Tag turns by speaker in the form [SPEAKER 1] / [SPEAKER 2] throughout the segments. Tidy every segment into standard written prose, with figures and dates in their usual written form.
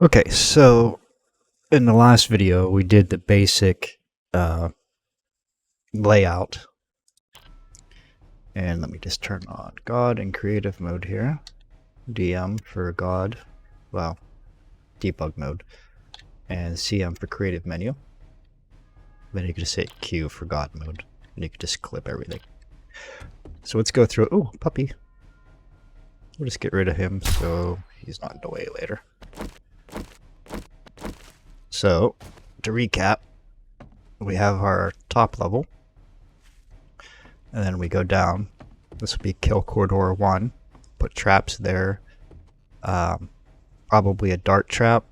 [SPEAKER 1] Okay, so in the last video we did the basic layout, and let me just turn on God in creative mode here, DM for God, well, debug mode, and CM for creative menu. Then you can just hit Q for God mode, and you can just clip everything. So let's go through. Oh, puppy. We'll just get rid of him so he's not in the way later. So, to recap, we have our top level, and then we go down. This will be kill corridor 1. Put traps there, probably a dart trap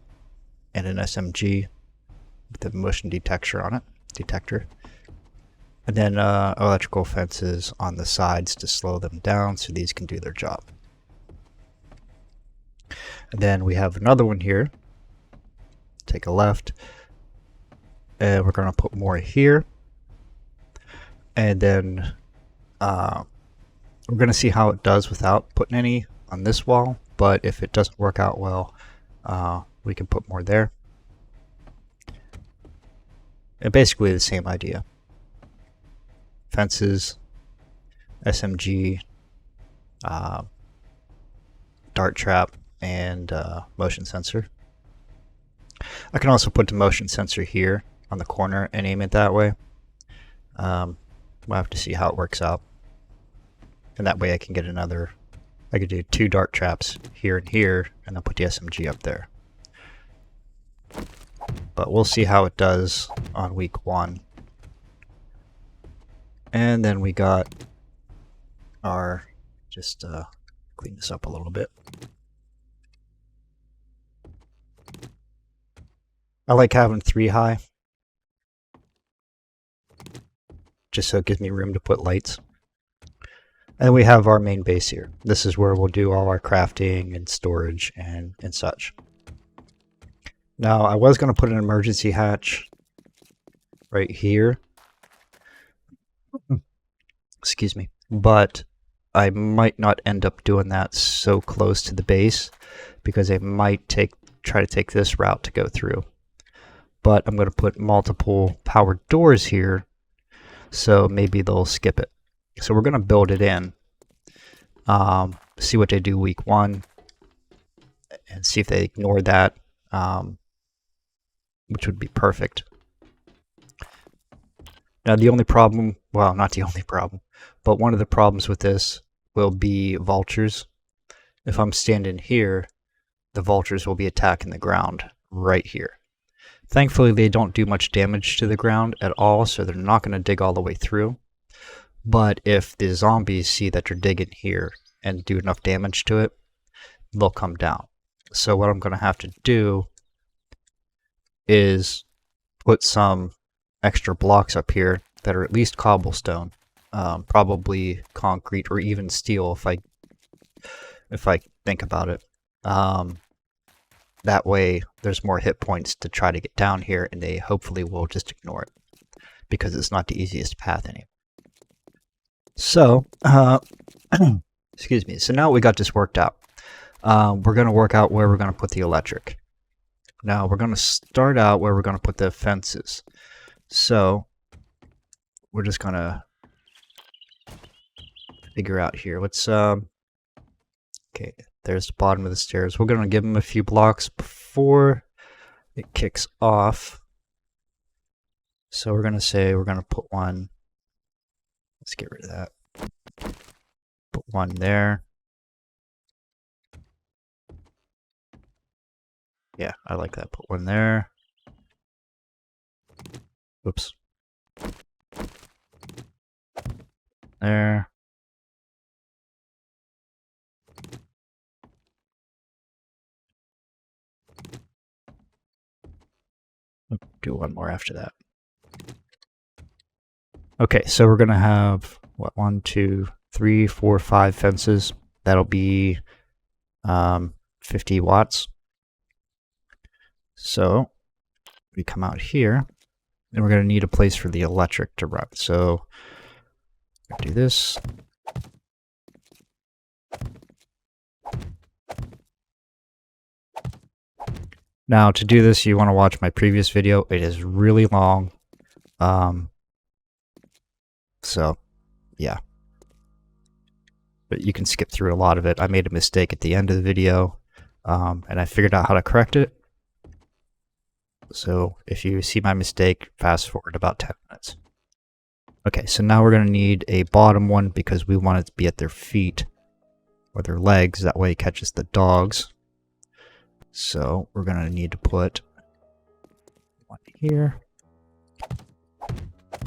[SPEAKER 1] and an SMG with a motion detector on it, and then electrical fences on the sides to slow them down so these can do their job. And then we have another one here. Take a left, and we're going to put more here, and then we're going to see how it does without putting any on this wall, but if it doesn't work out well, we can put more there. And basically the same idea. Fences, SMG, dart trap, and motion sensor. I can also put the motion sensor here on the corner and aim it that way. We'll have to see how it works out. And that way I can get another, I could do 2 dart traps here and here, and then put the SMG up there. But we'll see how it does on week 1. And then we got our, just clean this up a little bit. I like having 3 high, just so it gives me room to put lights. And we have our main base here. This is where we'll do all our crafting and storage and such. Now, I was going to put an emergency hatch right here. Excuse me. But I might not end up doing that so close to the base, because I might try to take this route to go through. But I'm going to put multiple powered doors here, so maybe they'll skip it. So we're going to build it in, see what they do week 1, and see if they ignore that, which would be perfect. Now the only problem, well, not the only problem, but one of the problems with this will be vultures. If I'm standing here, the vultures will be attacking the ground right here. Thankfully, they don't do much damage to the ground at all, so they're not going to dig all the way through. But if the zombies see that you're digging here and do enough damage to it, they'll come down. So what I'm going to have to do is put some extra blocks up here that are at least cobblestone, probably concrete or even steel if I think about it. That way there's more hit points to try to get down here, and they hopefully will just ignore it, because it's not the easiest path anymore. So, excuse me, so now we got this worked out. We're going to work out where we're going to put the electric. Now we're going to start out where we're going to put the fences. So we're just going to figure out here. Let's, okay, there's the bottom of the stairs. We're going to give them a few blocks before it kicks off. So we're going to say we're going to put one. Let's get rid of that. Put one there. Yeah, I like that. Put one there. Oops. There. Do one more after that. Okay, so we're gonna have what, 1, 2, 3, 4, 5 fences. That'll be 50 watts. So we come out here, and we're gonna need a place for the electric to run. So do this. Now to do this, you want to watch my previous video. It is really long. So yeah, but you can skip through a lot of it. I made a mistake at the end of the video, and I figured out how to correct it. So if you see my mistake, fast forward about 10 minutes. Okay, so now we're going to need a bottom one because we want it to be at their feet or their legs. That way it catches the dogs. So we're going to need to put one here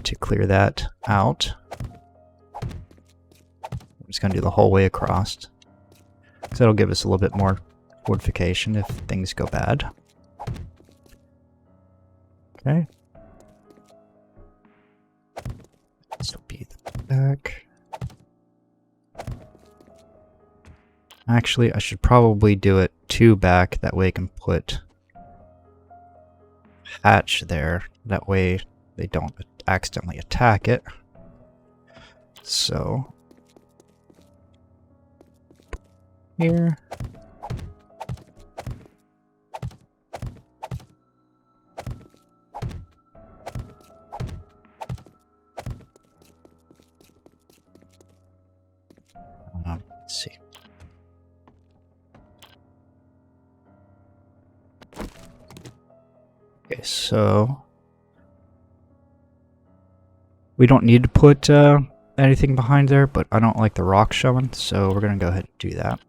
[SPEAKER 1] to clear that out. I'm just going to do the whole way across. So that'll give us a little bit more fortification if things go bad. Okay. This will be the back. Actually, I should probably do it 2 back. That way I can put hatch there. That way they don't accidentally attack it. So here. Let's see. Okay, so we don't need to put anything behind there, but I don't like the rock showing, so we're gonna go ahead and do that.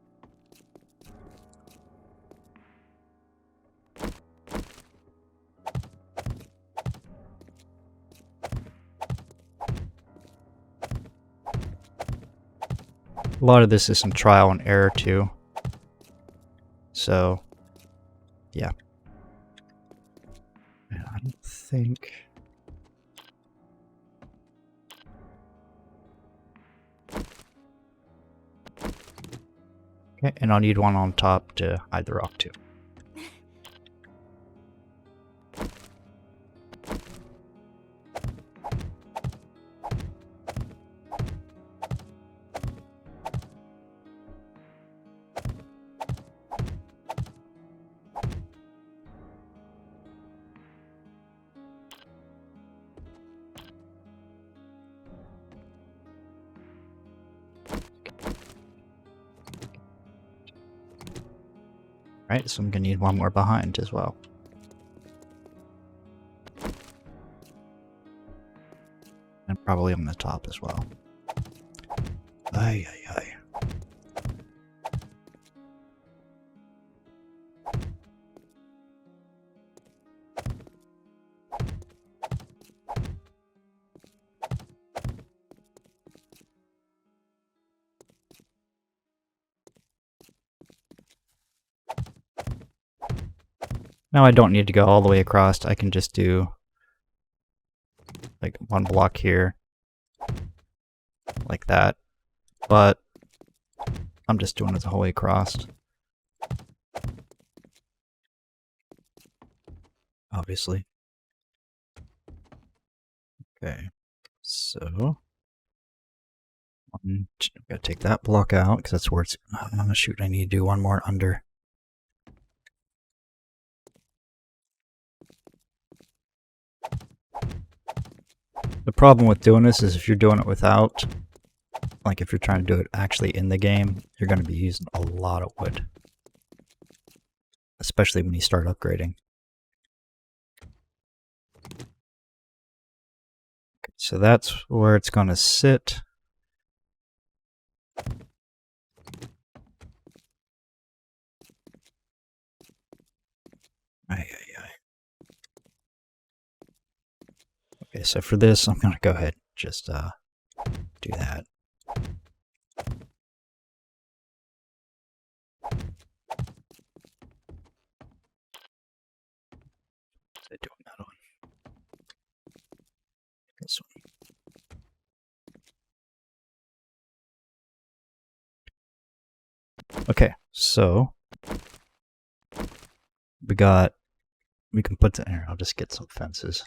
[SPEAKER 1] A lot of this is some trial and error too. So, yeah. And I don't think... Okay, and I'll need one on top to hide the rock too. Right, so I'm gonna need one more behind as well. And probably on the top as well. Ay, ay, ay. Now I don't need to go all the way across. I can just do like one block here, like that. But I'm just doing it the whole way across. Obviously. Okay, so I'm gonna take that block out because that's where it's. Shoot, I need to do one more under. The problem with doing this is if you're doing it without, like if you're trying to do it actually in the game, you're going to be using a lot of wood. Especially when you start upgrading. Okay, so that's where it's going to sit. Okay, so for this, I'm going to go ahead and just do that. What's I doing that on? This one. Okay, so we can put that here. I'll just get some fences.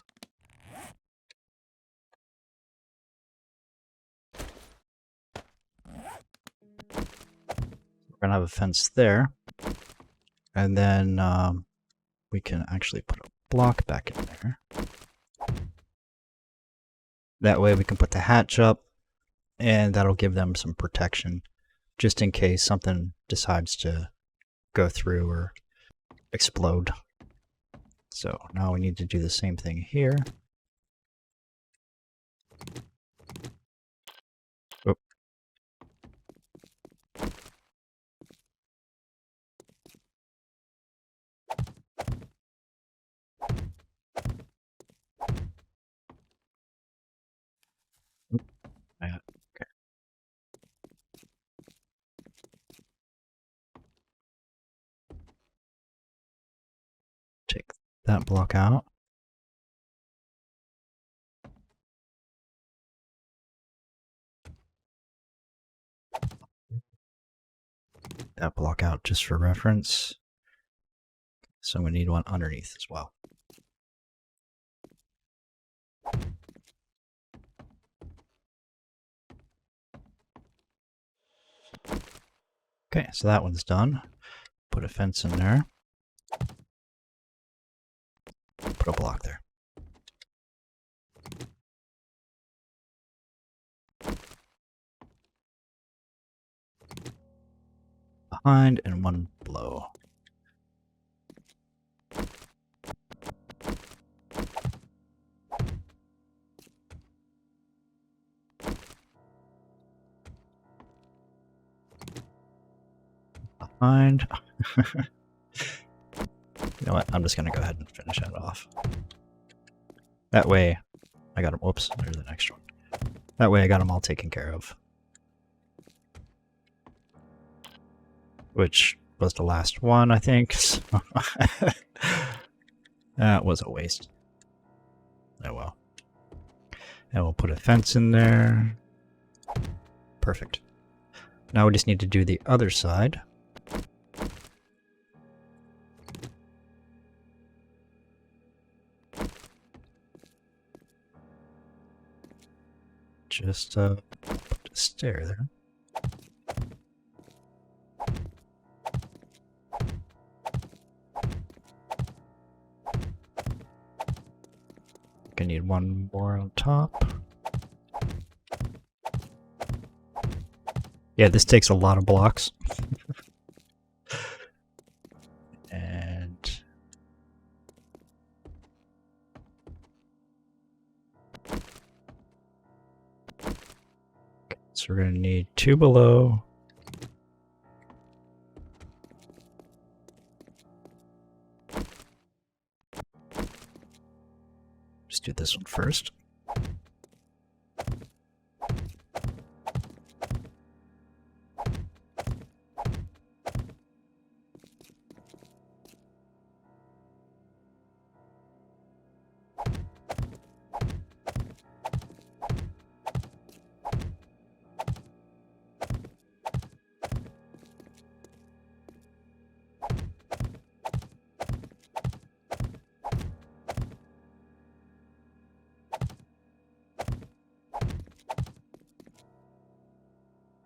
[SPEAKER 1] We're gonna have a fence there, and then we can actually put a block back in there. That way we can put the hatch up, and that'll give them some protection just in case something decides to go through or explode. So now we need to do the same thing here. Oh. Okay. Take that block out. That block out just for reference. So we need one underneath as well. Okay, so that one's done. Put a fence in there. Put a block there. Behind and one below. Behind. You know what? I'm just going to go ahead and finish that off. That way, I got them. Whoops, there's the next one. That way I got them all taken care of. Which was the last one, I think. So that was a waste. Oh well. And we'll put a fence in there. Perfect. Now we just need to do the other side. Just put a stair there. I need one more on top. Yeah, this takes a lot of blocks. And okay, so we're going to need 2 below. Just do this one first.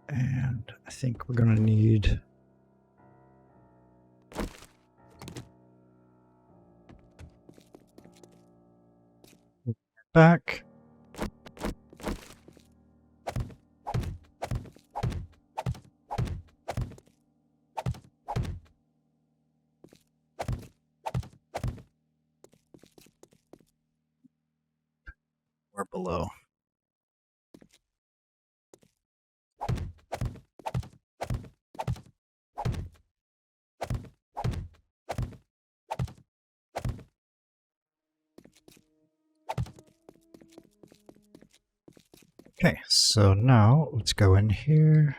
[SPEAKER 1] And I think we're going to need back. Or below. Okay, so now let's go in here.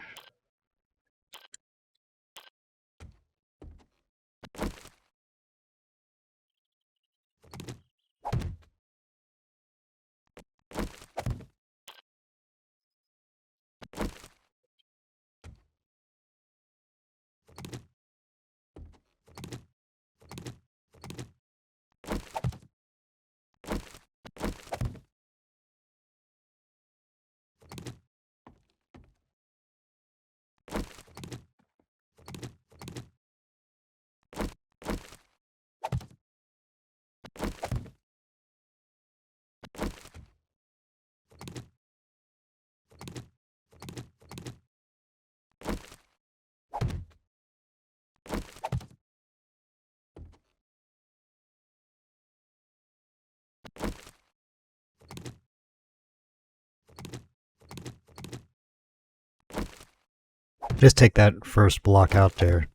[SPEAKER 1] Just take that first block out there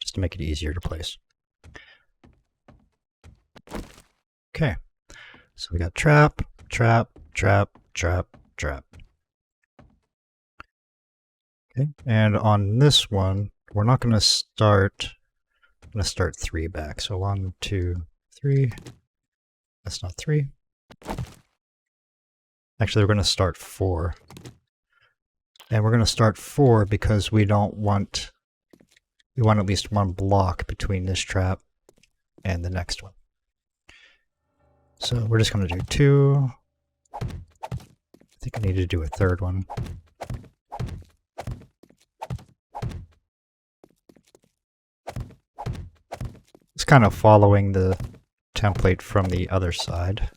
[SPEAKER 1] just to make it easier to place. Okay, so we got trap, trap, trap, trap, trap. Okay, and on this one, we're not going to start, I'm going to start 3 back. So 1, 2, 3. That's not 3. Actually, we're going to start 4. And we're going to start 4 because we want at least 1 block between this trap and the next one. So we're just going to do 2. I think I need to do a third one. It's kind of following the template from the other side.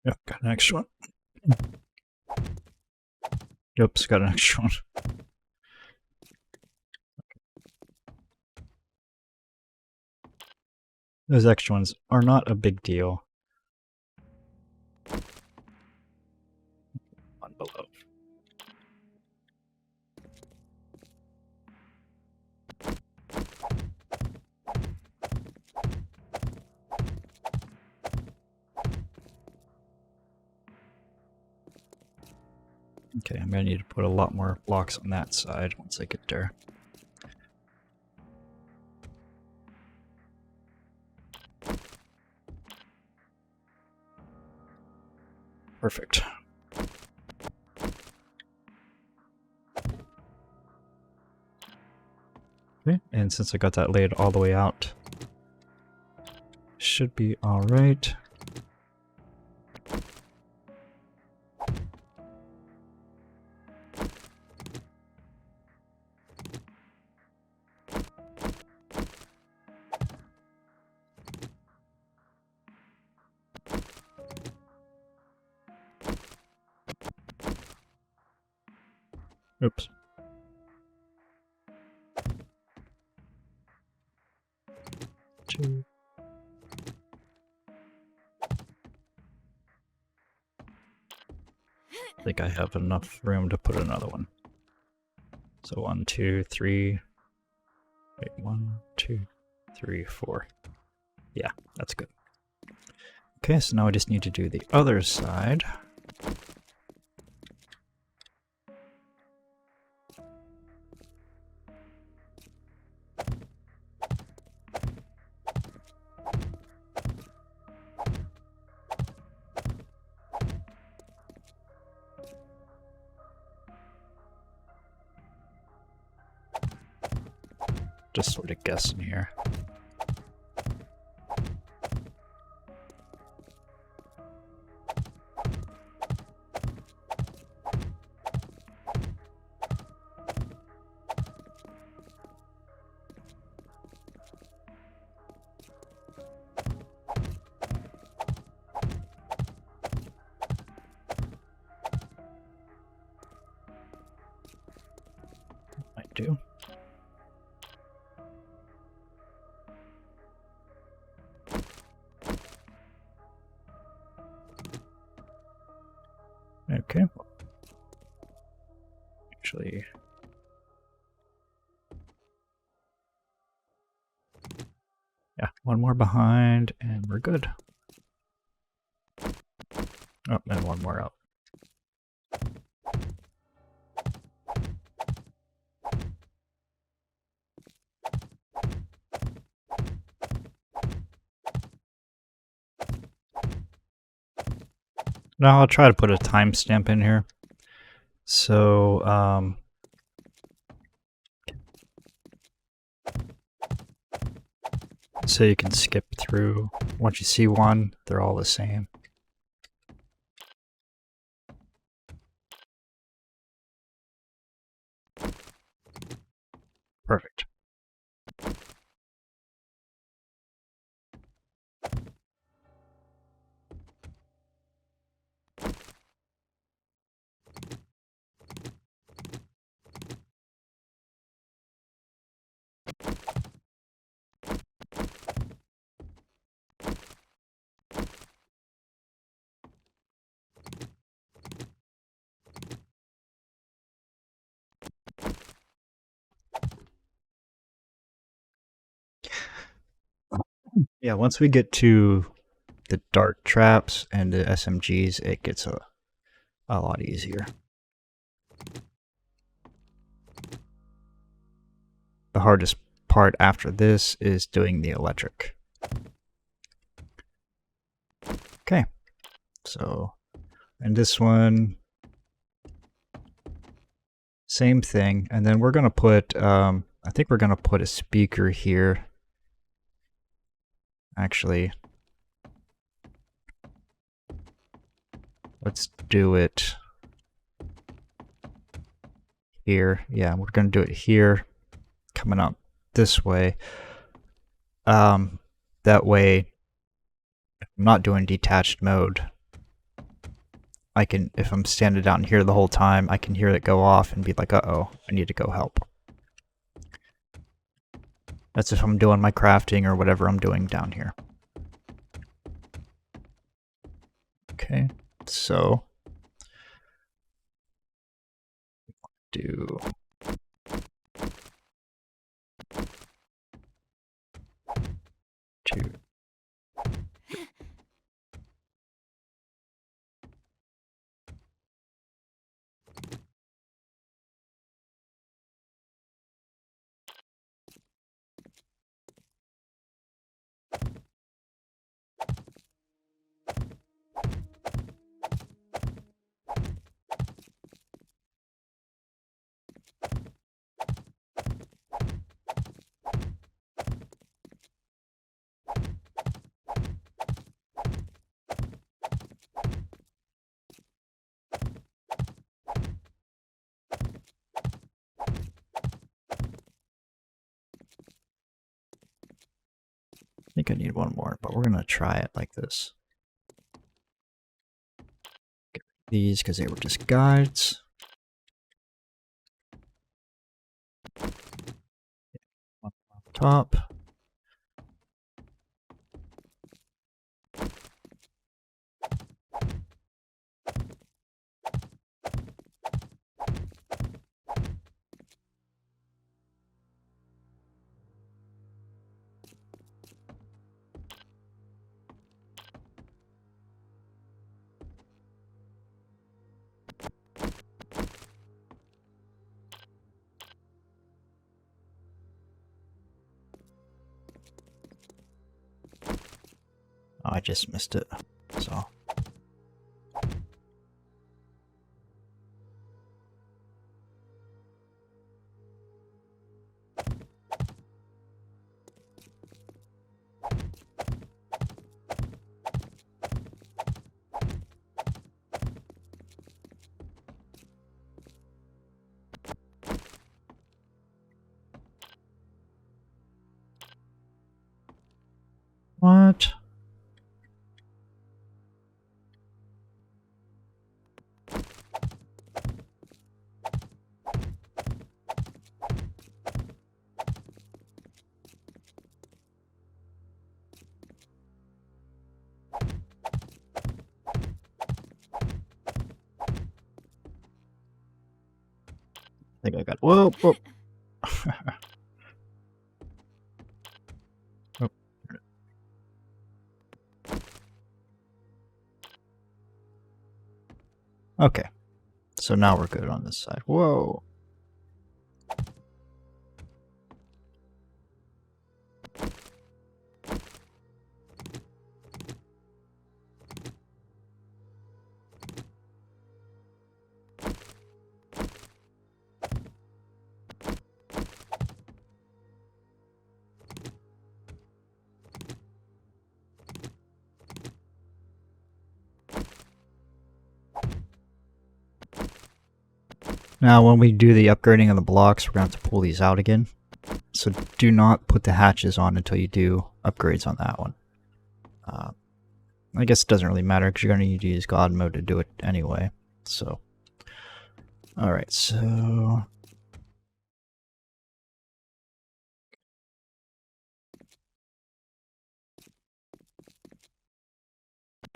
[SPEAKER 1] Yep, got an extra one. Oops, got an extra one. Those extra ones are not a big deal. One below. Okay, I'm going to need to put a lot more blocks on that side once I get there. Perfect. Okay, and since I got that laid all the way out, should be alright. Oops. Two. I think I have enough room to put another one. So 1, 2, 3. Wait, 1, 2, 3, 4. Yeah, that's good. Okay, so now I just need to do the other side. Just sort of guessing here. Might do. Okay. Actually, yeah, one more behind and we're good. Oh, and one more out. Now I'll try to put a timestamp in here. So, so you can skip through. Once you see one, they're all the same. Perfect. Yeah, once we get to the dart traps and the SMGs, it gets a lot easier. The hardest part after this is doing the electric. Okay, so, and this one, same thing. And then we're going to put, I think we're going to put a speaker here. Actually, let's do it here. Yeah, we're going to do it here, coming up this way. That way, if I'm not doing detached mode, I can, if I'm standing down here the whole time, I can hear it go off and be like, uh-oh, I need to go help. That's if I'm doing my crafting or whatever I'm doing down here. Okay, so do two. I think I need one more, but we're gonna try it like this. Get these because they were just guides. One on top. Oh, I just missed it. So what? I think I got. Whoa! Whoa. Oh. Okay, so now we're good on this side. Whoa! Now when we do the upgrading of the blocks, we're going to have to pull these out again. So do not put the hatches on until you do upgrades on that one. I guess it doesn't really matter because you're going to need to use God mode to do it anyway. So, alright, so...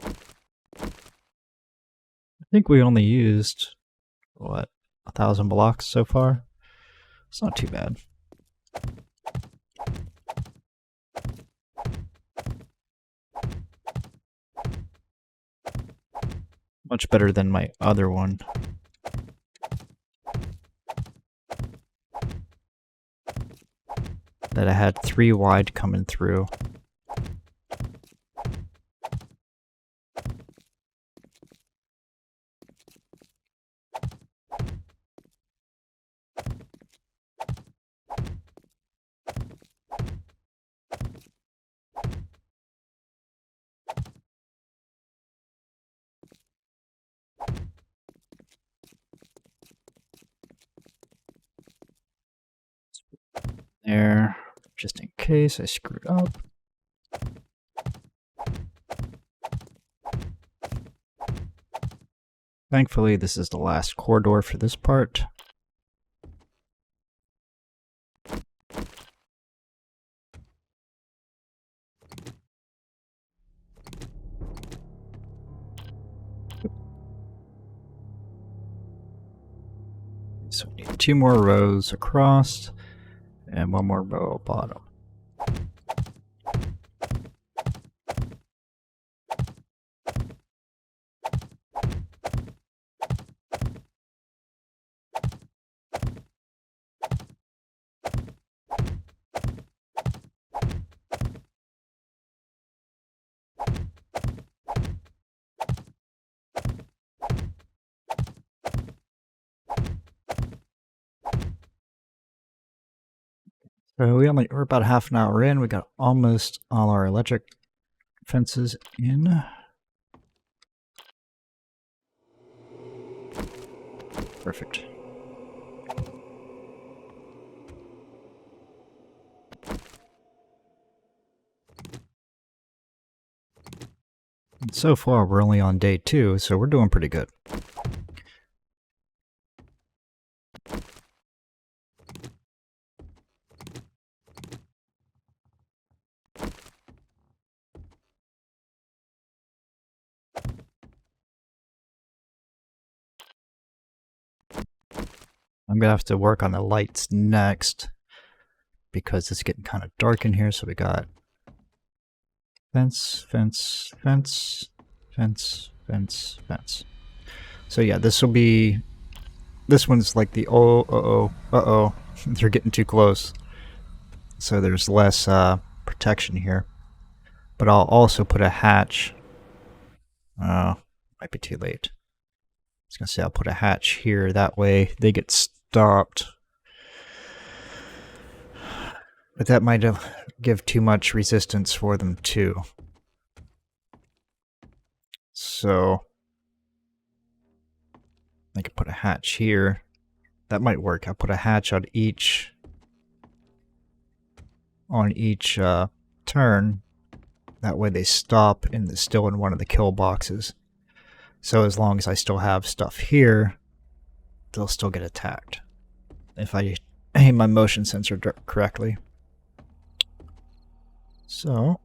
[SPEAKER 1] I think we only used, what, 1,000 blocks so far? It's not too bad. Much better than my other one. That I had 3 wide coming through. There, just in case I screwed up. Thankfully, this is the last corridor for this part. So we need 2 more rows across and 1 more row at bottom. So we're about half an hour in. We got almost all our electric fences in. Perfect. And so far, we're only on day 2, so we're doing pretty good. I'm gonna have to work on the lights next because it's getting kind of dark in here. So we got fence, fence, fence, fence, fence, fence. So yeah, this one's like the they're getting too close. So there's less protection here. But I'll also put a hatch. Might be too late. I was gonna say I'll put a hatch here. That way they get stopped. But that might give too much resistance for them too. So I could put a hatch here. That might work. I'll put a hatch on each turn. That way they stop still in one of the kill boxes. So as long as I still have stuff here, they'll still get attacked. If I aim my motion sensor correctly. So,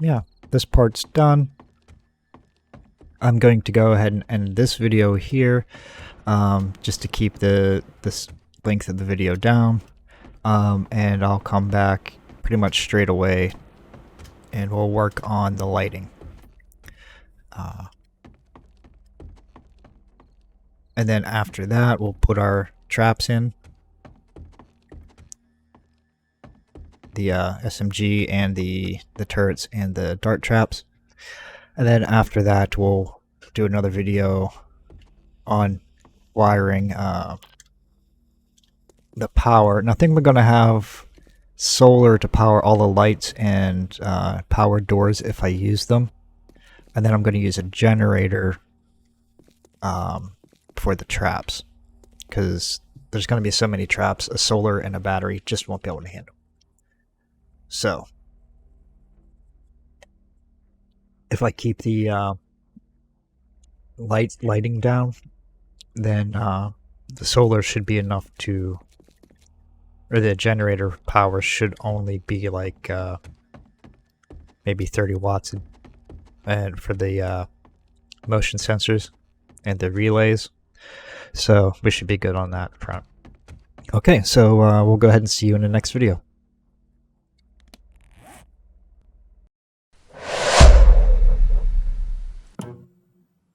[SPEAKER 1] yeah, this part's done. I'm going to go ahead and end this video here, just to keep this length of the video down. And I'll come back pretty much straight away and we'll work on the lighting. And then after that, we'll put our traps in. The SMG and the turrets and the dart traps. And then after that, we'll do another video on wiring the power. And I think we're going to have solar to power all the lights and power doors if I use them. And then I'm going to use a generator for the traps. because there's going to be so many traps, a solar and a battery just won't be able to handle. So if I keep the lighting down, then the solar should be enough to, or the generator power should only be like maybe 30 watts, and for the motion sensors and the relays. So we should be good on that front. Okay, so we'll go ahead and see you in the next video.